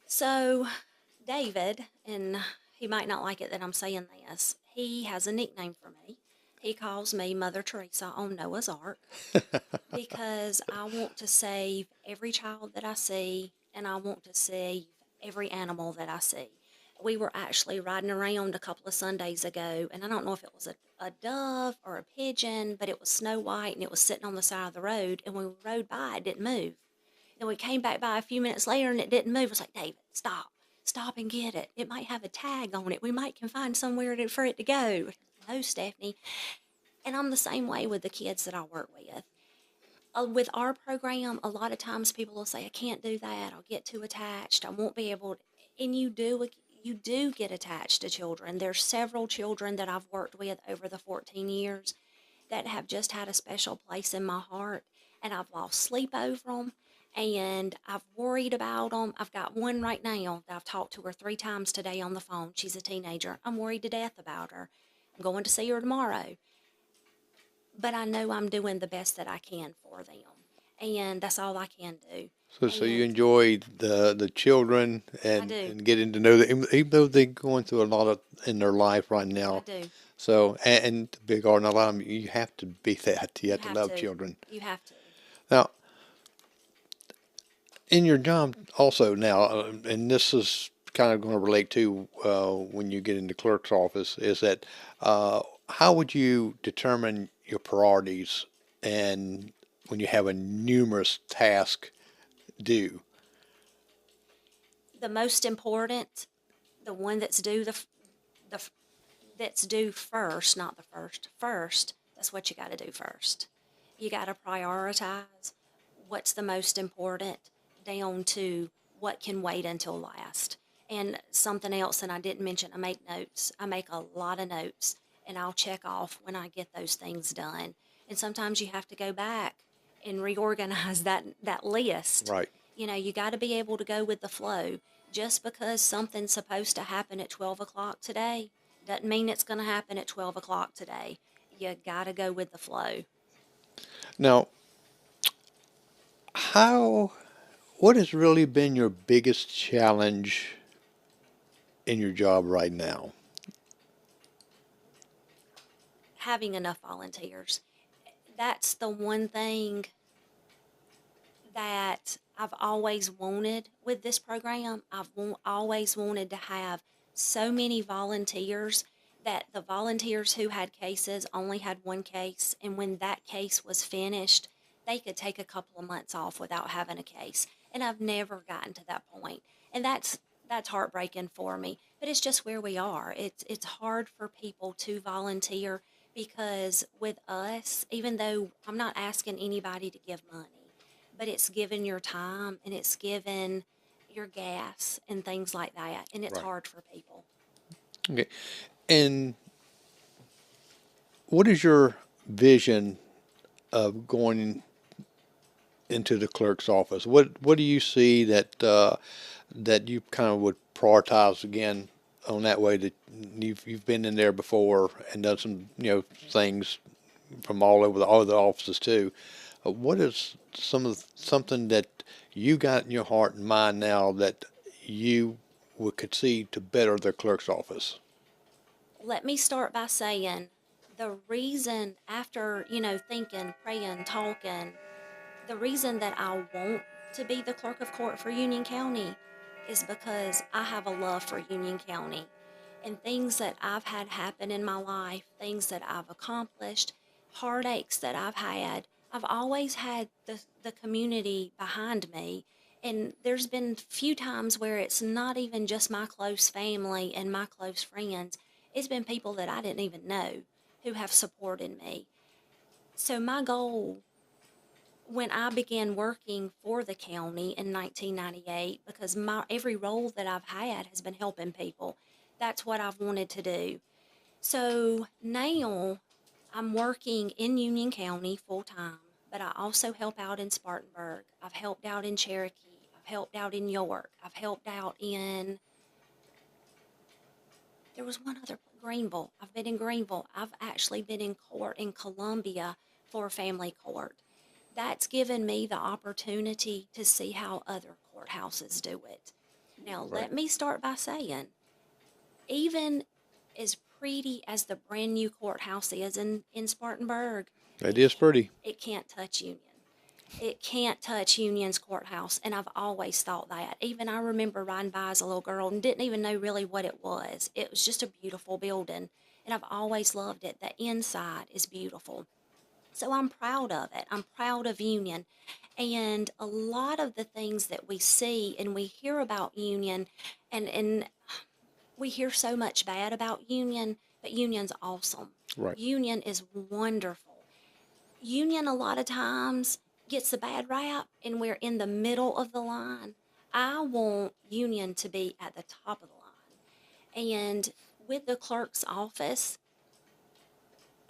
So, David, and he might not like it that I'm saying this, he has a nickname for me. He calls me Mother Teresa on Noah's Ark because I want to save every child that I see and I want to save every animal that I see. We were actually riding around a couple of Sundays ago, and I don't know if it was a dove or a pigeon, but it was snow white and it was sitting on the side of the road. And when we rode by, it didn't move. Then we came back by a few minutes later and it didn't move. I was like, David, stop. Stop and get it. It might have a tag on it. We might can find somewhere for it to go. No, Stephanie. And I'm the same way with the kids that I work with. With our program, a lot of times people will say, I can't do that. I'll get too attached. I won't be able to. And you do get attached to children. There's several children that I've worked with over the 14 years that have just had a special place in my heart, and I've lost sleep over them, and I've worried about them. I've got one right now that I've talked to her 3 times today on the phone. She's a teenager. I'm worried to death about her. I'm going to see her tomorrow, but I know I'm doing the best that I can for them, and that's all I can do. So you And enjoy the children I do, and getting to know them, even though they're going through a lot of in their life right I now. do. So and to be garden, a lot of them, you have to be that. You You have to have love to. children. You have to. Now, in your job also now, and this is kind of going to relate to when you get into clerk's office, is that how would you determine your priorities and when you have a numerous task due? The most important, the one that's due the that's due first, not the first, first, that's what you got to do first. You got to prioritize what's the most important down to what can wait until last. And something else, and I didn't mention, I make notes. I make a lot of notes, and I'll check off when I get those things done. And sometimes you have to go back and reorganize that list. Right. You got to be able to go with the flow. Just because something's supposed to happen at 12 o'clock today doesn't mean it's going to happen at 12 o'clock today. You got to go with the flow. Now, how, what has really been your biggest challenge in your job right now? Having enough volunteers. That's the one thing that I've always wanted with this program. Always wanted to have so many volunteers that the volunteers who had cases only had one case, and when that case was finished, they could take a couple of months off without having a case. And I've never gotten to that point, and that's heartbreaking for me. But it's just where we are. It's hard for people to volunteer because with us, even though I'm not asking anybody to give money, but it's given your time and it's given your gas and things like that. And it's Right. hard for people. Okay. And what is your vision of going into the clerk's office? What do you see that that you kind of would prioritize again on that way that you've been in there before and done some things from all over the other offices too. What is something that you got in your heart and mind now that you could see to better the clerk's office? Let me start by saying the reason, after, thinking, praying, talking, the reason that I want to be the clerk of court for Union County is because I have a love for Union County and things that I've had happen in my life, things that I've accomplished, heartaches that I've had. I've always had the community behind me, And there's been few times where it's not even just my close family and my close friends. It's been people that I didn't even know who have supported me. So my goal when I began working for the county in 1998, because my every role that I've had has been helping people. That's what I've wanted to do. So now I'm working in Union County full time, but I also help out in Spartanburg. I've helped out in Cherokee. I've helped out in York. I've helped out in, there was one other, Greenville. I've been in Greenville. I've actually been in court in Columbia for family court. That's given me the opportunity to see how other courthouses do it. Now, Right. let me start by saying, even as pretty as the brand new courthouse is in Spartanburg, It is pretty. it can't touch Union. It can't touch Union's courthouse, and I've always thought that. Even I remember riding by as a little girl and didn't even know really what it was. It was just a beautiful building, and I've always loved it. The inside is beautiful. So I'm proud of it. I'm proud of Union. And a lot of the things that we see and we hear about Union, and we hear so much bad about Union, but Union's awesome. Right. Union is wonderful. Union, a lot of times, gets the bad rap, and we're in the middle of the line. I want Union to be at the top of the line. And with the clerk's office,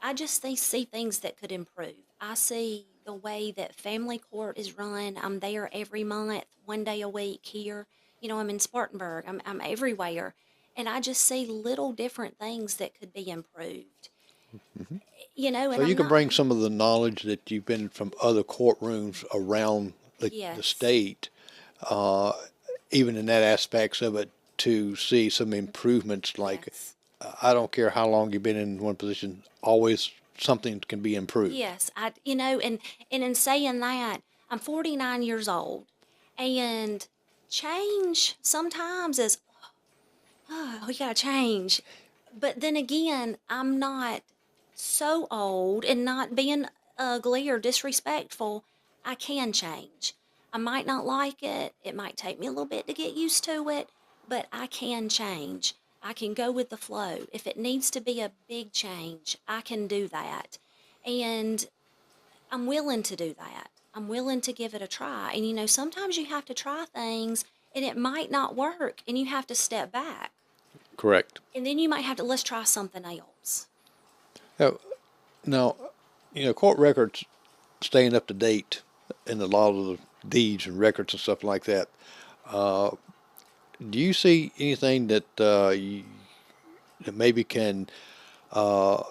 I just see things that could improve. I see the way that family court is run. I'm there every month, one day a week here. You know, I'm in Spartanburg. I'm everywhere. And I just see little different things that could be improved. Hmm. You know, So and you I'm can not, bring some of the knowledge that you've been from other courtrooms around the yes, state, uh, even in that aspects of it, to see some improvements. Like, yes, I don't care how long you've been in one position, always something can be improved. yes. You know, and in saying that, I'm 49 years old, and change sometimes is, oh, we gotta change. But then again, I'm not so old and not being ugly or disrespectful. I can change. I might not like it. It might take me a little bit to get used to it, but I can change. I can go with the flow. If it needs to be a big change, I can do that. And I'm willing to do that. I'm willing to give it a try. And you know, sometimes you have to try things and it might not work and you have to step back. Correct. And then you might have to, let's try something else. Now, now, court records staying up to date in a lot of the deeds and records and stuff like that. Uh, do you see anything that maybe can uh,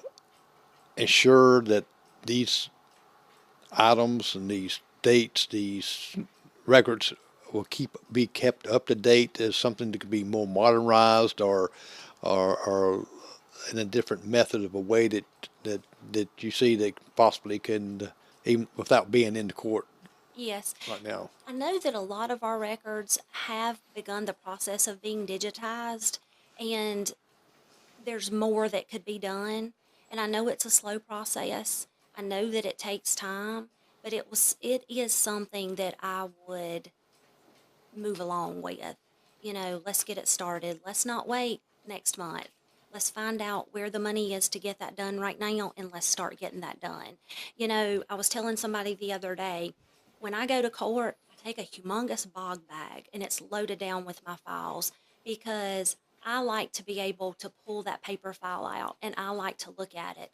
ensure that these items and these dates, these records will be kept up to date as something that could be more modernized or in a different method of a way that that you see that possibly can even without being in the court Yes, right now. I know that a lot of our records have begun the process of being digitized, and there's more that could be done. And I know it's a slow process. I know that it takes time, but it is something that I would move along with. You know, let's get it started. Let's not wait next month. Let's find out where the money is to get that done right now and let's start getting that done. You know, I was telling somebody the other day, when I go to court, I take a humongous bog bag and it's loaded down with my files because I like to be able to pull that paper file out and I like to look at it.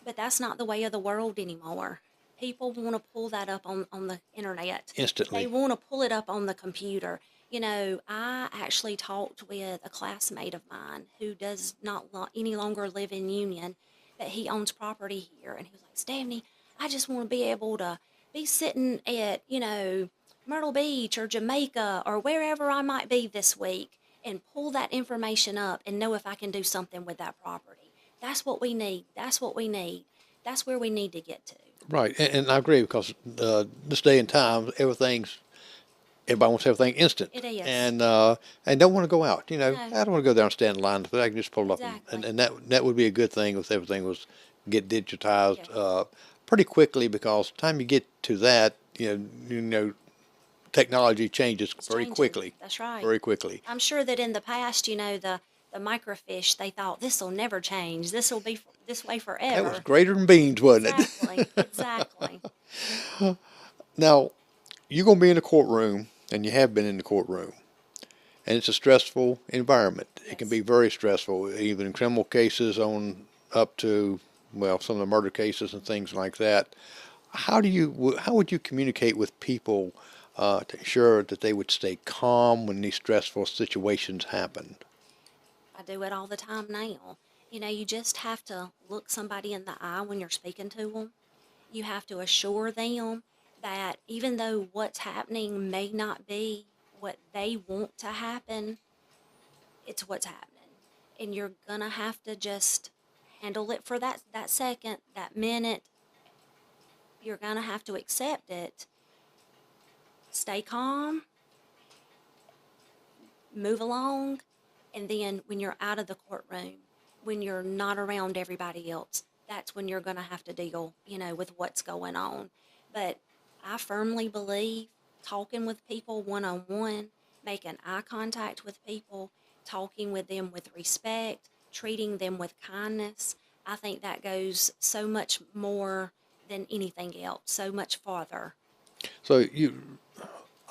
But that's not the way of the world anymore. People want to pull that up on the internet. They Instantly. want to pull it up on the computer. You know, I actually talked with a classmate of mine who does not any longer live in Union, but he owns property here. And he was like, Stephanie, I just want to be able to be sitting at, you know, Myrtle Beach or Jamaica or wherever I might be this week and pull that information up and know if I can do something with that property. That's what we need. That's what we need. That's where we need to get to. Right, and I agree because this day and time, everybody wants everything instant, It is. and don't want to go out. I No, don't want to go there and stand in line, but I can just pull it up, and, exactly. and that would be a good thing if everything was get digitized Yes. pretty quickly because the time you get to that, you know technology changes It's very changing. quickly, That's right. very quickly. I'm sure that in the past, the microfiche, they thought this will never change. This will be this way That was forever. greater than beans, wasn't it? Exactly. Exactly. Now, you're going to be in the courtroom, and you have been in the courtroom, and it's a stressful environment. It can Yes. be very stressful, even in criminal cases on up to, well, some of the murder cases and things like that. How would you communicate with people to ensure that they would stay calm when these stressful situations happen? I do it all the time now. You just have to look somebody in the eye when you're speaking to them. You have to assure them that even though what's happening may not be what they want to happen, it's what's happening. And you're going to have to just handle it for that second, that minute. You're going to have to accept it. Stay calm, move along, and then when you're out of the courtroom, when you're not around everybody else, that's when you're going to have to deal, with what's going on. But I firmly believe talking with people one on one, making eye contact with people, talking with them with respect, treating them with kindness, I think that goes so much more than anything else, so much farther. So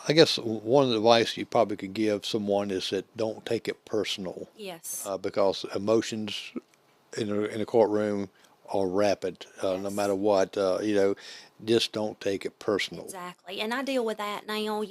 I guess one of the advice you probably could give someone is that don't take it personal, Yes, because emotions in a courtroom are rapid, no yes. matter what. Just don't take it personal. Exactly. And I deal with that now,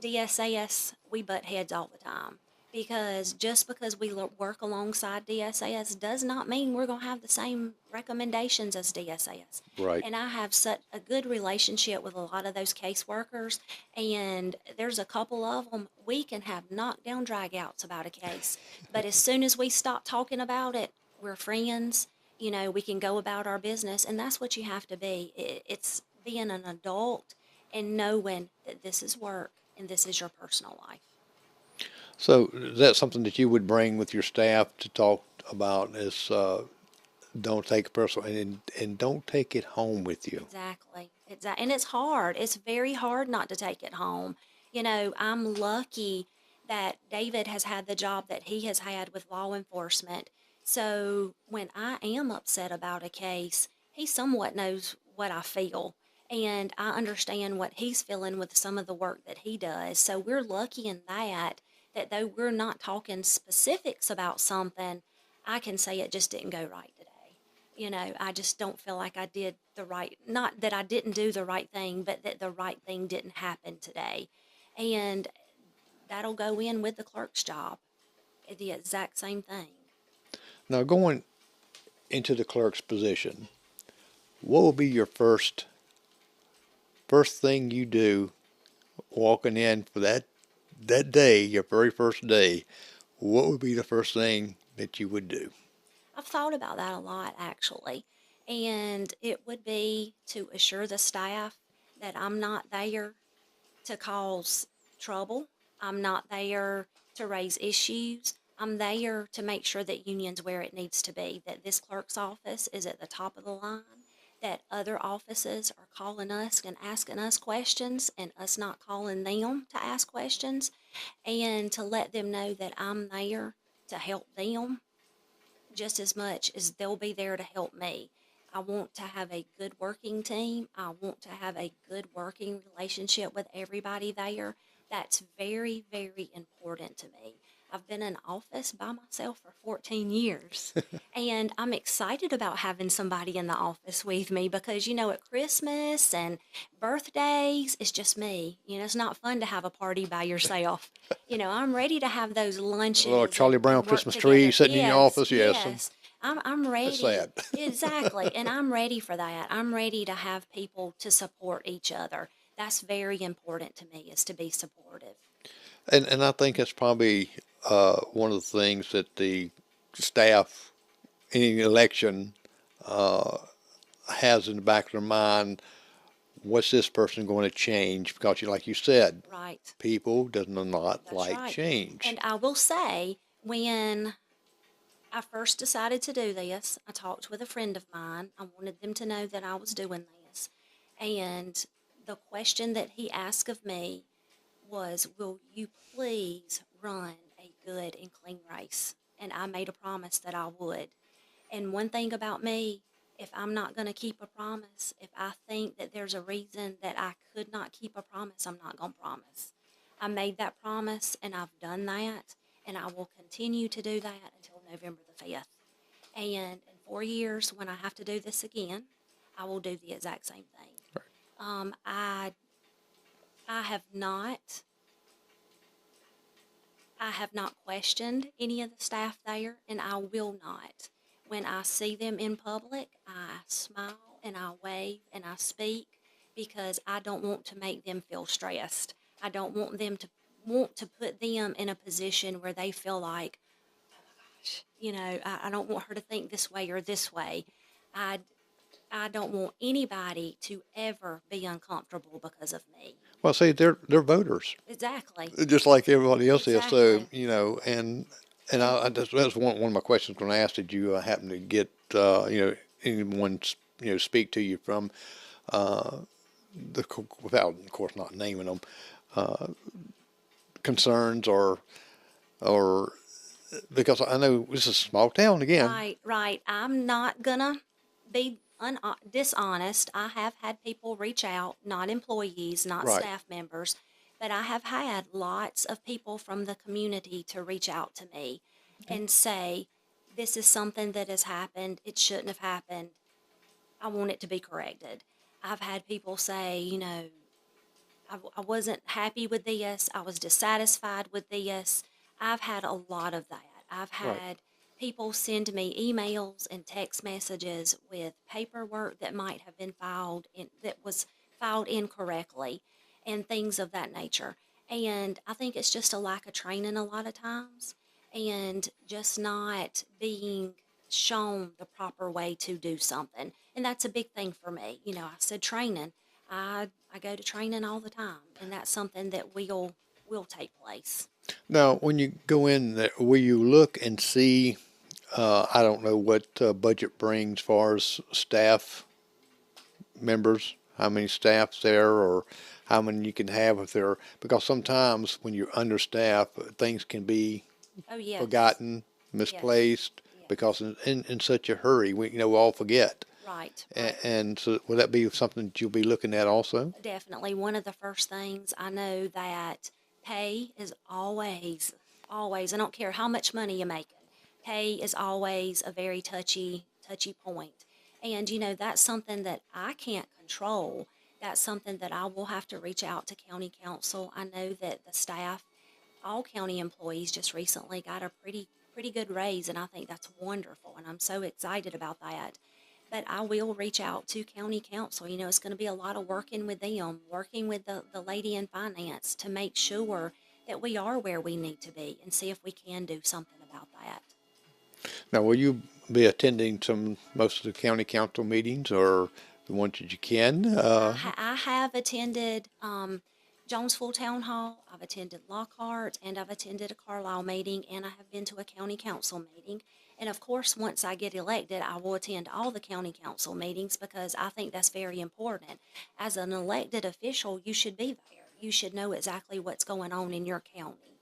DSS, we butt heads all the time. Because just because we work alongside DSS does not mean we're going to have the same recommendations as DSS. Right. And I have such a good relationship with a lot of those caseworkers, and there's a couple of them we can have knockdown dragouts about a case. But as soon as we stop talking about it, we're friends. We can go about our business, and that's what you have to be. It's being an adult and knowing that this is work and this is your personal life. So is that something that you would bring with your staff to talk about? Is don't take it personal, and don't take it home with you. Exactly. Exactly. And it's hard. It's very hard not to take it home. I'm lucky that David has had the job that he has had with law enforcement. So when I am upset about a case, he somewhat knows what I feel. And I understand what he's feeling with some of the work that he does. So we're lucky in that though we're not talking specifics about something, I can say it just didn't go right today. I just don't feel like I did the right, not that I didn't do the right thing, but that the right thing didn't happen today. And that'll go in with the clerk's job, the exact same thing. Now, going into the clerk's position, what will be your first thing you do walking in for that day, your very first day? What would be the first thing that you would do? I've thought about that a lot, actually. And it would be to assure the staff that I'm not there to cause trouble. I'm not there to raise issues. I'm there to make sure that union's where it needs to be, that this clerk's office is at the top of the line, that other offices are calling us and asking us questions and us not calling them to ask questions, and to let them know that I'm there to help them just as much as they'll be there to help me. I want to have a good working team. I want to have a good working relationship with everybody there. That's very, very important to me. I've been in office by myself for 14 years, and I'm excited about having somebody in the office with me because, at Christmas and birthdays, it's just me. It's not fun to have a party by yourself. I'm ready to have those A little lunches Charlie Brown and work Christmas tree together. sitting in your Yes, office? Yes, yes. I'm that's ready. sad. Exactly. And I'm ready for that. I'm ready to have people to support each other. That's very important to me, is to be supportive. And I think that's probably one of the things that the staff in an election has in the back of their mind. What's this person going to change? Because, like you said, Right. people does not That's like right. change. And I will say, when I first decided to do this, I talked with a friend of mine. I wanted them to know that I was doing this. And the question that he asked of me was, will you please run a good and clean race? And I made a promise that I would. And one thing about me, if I'm not going to keep a promise, if I think that there's a reason that I could not keep a promise, I'm not going to promise. I made that promise and I've done that, and I will continue to do that until November the 5th. And in 4 years, when I have to do this again, I will do the exact same thing. Right. I have not questioned any of the staff there, and I will not. When I see them in public, I smile and I wave and I speak because I don't want to make them feel stressed. I don't want them to want to put them in a position where they feel like, I don't want her to think this way or this way. I I don't want anybody to ever be uncomfortable because of me. Well, see, they're voters, Exactly. just like everybody else is. So, Exactly. and I just, that's one of my questions when I asked, did you happen to get anyone speak to you from without, of course, not naming them, concerns or because I know this is a small town again. Right, right. I'm not gonna be dishonest. I have had people reach out, not employees, not Right. staff members, but I have had lots of people from the community to reach out to me and say, this is something that has happened. It shouldn't have happened. I want it to be corrected. I've had people say, I wasn't happy with this. I was dissatisfied with this. I've had a lot of that. I've Right. had people send me emails and text messages with paperwork that might have been that was filed incorrectly and things of that nature. And I think it's just a lack of training a lot of times and just not being shown the proper way to do something. And that's a big thing for me. I said training. I go to training all the time, and that's something that will take place. Now, when you go in there, will you look and see? I don't know what budget brings as far as staff members, how many staffs there, or how many you can have if there. Because sometimes when you're understaffed, things can be Oh yes, forgotten, yes, misplaced, yes. because in such a hurry, we all forget. Right, And, right. and so, will that be something that you'll be looking at also? Definitely. One of the first things I know that pay is always. I don't care how much money you're making. Pay is always a very touchy point. And that's something that I can't control. That's something that I will have to reach out to county council. I know that the staff, all county employees, just recently got a pretty good raise, and I think that's wonderful, and I'm so excited about that. But I will reach out to county council. It's going to be a lot of working with them, working with the lady in finance to make sure that we are where we need to be and see if we can do something about that. Now, will you be attending most of the county council meetings or the ones that you can? I have attended Jonesville Town Hall, I've attended Lockhart, and I've attended a Carlisle meeting, and I have been to a county council meeting. And of course, once I get elected, I will attend all the county council meetings because I think that's very important. As an elected official, you should be there. You should know exactly what's going on in your county.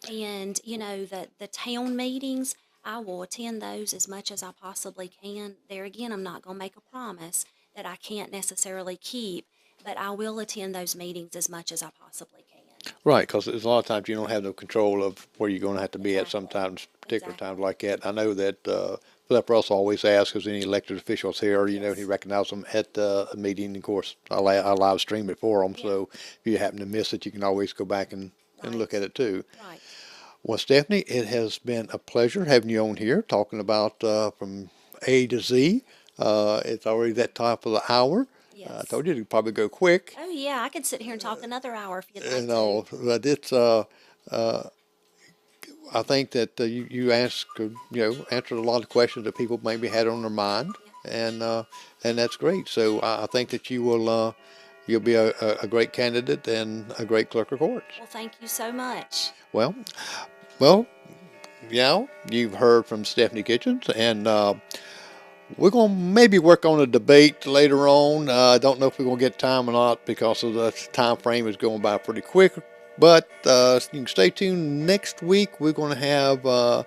And, the town meetings, I will attend those as much as I possibly can. There again, I'm not going to make a promise that I can't necessarily keep, but I will attend those meetings as much as I possibly can. Right, because there's a lot of times you don't have no control of where you're going to have to be at Exactly. sometimes, particular Exactly. times like that. I know that Philip Russell always asks, is any elected officials here? He Yes. recognizes them at a meeting. Of course, I live stream it for them, Yeah. so if you happen to miss it, you can always go back and look Right. at it too. Right. Well, Stephanie, it has been a pleasure having you on here talking about from A to Z. It's already that top of the hour. I Yes. told you to probably go quick. Oh, yeah, I could sit here and talk another hour if you'd like And to. all, but it's I think that answered a lot of questions that people maybe had on their mind, Yeah. and that's great. So I think that you'll be a great candidate and a great clerk of courts. Well, thank you so much. Well, well, you've heard from Stephanie Kitchens, and We're going to maybe work on a debate later on. I don't know if we're going to get time or not because of the time frame is going by pretty quick. But you can stay tuned. Next week, we're going to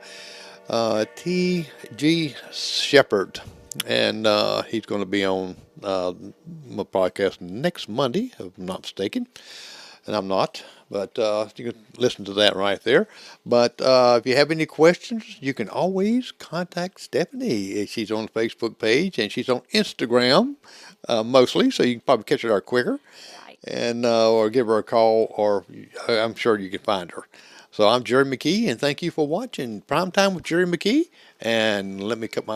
have T.G. Shepherd. And he's going to be on my podcast next Monday, if I'm not mistaken. And I'm not, but you can listen to that right there. But if you have any questions, you can always contact Stephanie. She's on the Facebook page and she's on Instagram mostly, so you can probably catch her quicker, Right. and or give her a call, or I'm sure you can find her. So I'm Jerry McKee, and thank you for watching Prime Time with Jerry McKee. And let me cut my